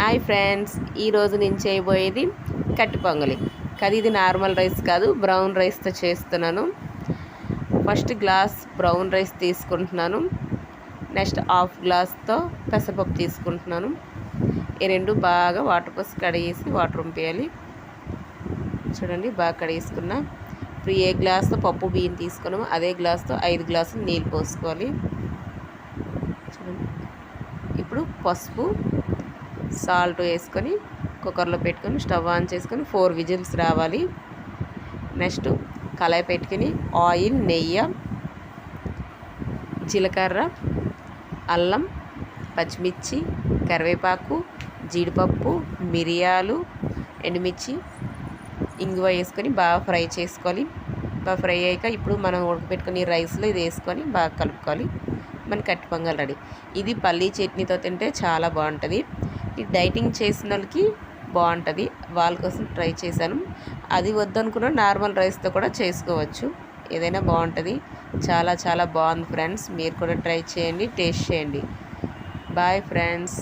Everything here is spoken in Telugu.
హాయ్ ఫ్రెండ్స్, ఈరోజు నేను చేయబోయేది కట్టి పొంగలి. ఇది నార్మల్ రైస్ కాదు, బ్రౌన్ రైస్తో చేస్తున్నాను. ఫస్ట్ గ్లాస్ బ్రౌన్ రైస్ తీసుకుంటున్నాను. నెక్స్ట్ హాఫ్ గ్లాస్తో పెసరపప్పు తీసుకుంటున్నాను. ఈ రెండు బాగా వాటర్ పోసి కడిగేసి వాటర్ ఉంపేయాలి. చూడండి, బాగా కడిగేసుకున్నా. ఇప్పుడు ఏ గ్లాస్తో పప్పు బియ్యం తీసుకున్నామో అదే గ్లాస్తో 5 గ్లాసులు నీళ్ళు పోసుకోవాలి. చూడండి, ఇప్పుడు పసుపు, సాల్ట్ వేసుకొని కుక్కర్లో పెట్టుకొని స్టవ్ ఆన్ చేసుకొని 4 విజిల్స్ రావాలి. నెక్స్ట్ కళాయి పెట్టుకొని ఆయిల్, నెయ్యి, జీలకర్ర, అల్లం, పచ్చిమిర్చి, కరివేపాకు, జీడిపప్పు, మిరియాలు, ఎండుమిర్చి, ఇంగువ వేసుకొని బాగా ఫ్రై చేసుకోవాలి. బాగా ఫ్రై అయ్యాక ఇప్పుడు మనం ఉడకపెట్టుకుని రైస్లో ఇది వేసుకొని బాగా కలుపుకోవాలి. మన కట్టి పొంగల్ రెడీ. ఇది పల్లీ చట్నీతో తింటే చాలా బాగుంటుంది. ఈ డైటింగ్ చేసిన వాళ్ళకి బాగుంటుంది, వాళ్ళ కోసం ట్రై చేశాను. అది వద్దనుకున్న నార్మల్ రైస్తో కూడా చేసుకోవచ్చు, ఏదైనా బాగుంటుంది. చాలా చాలా బాగుంది ఫ్రెండ్స్, మీరు కూడా ట్రై చేయండి, టేస్ట్ చేయండి. Bye friends.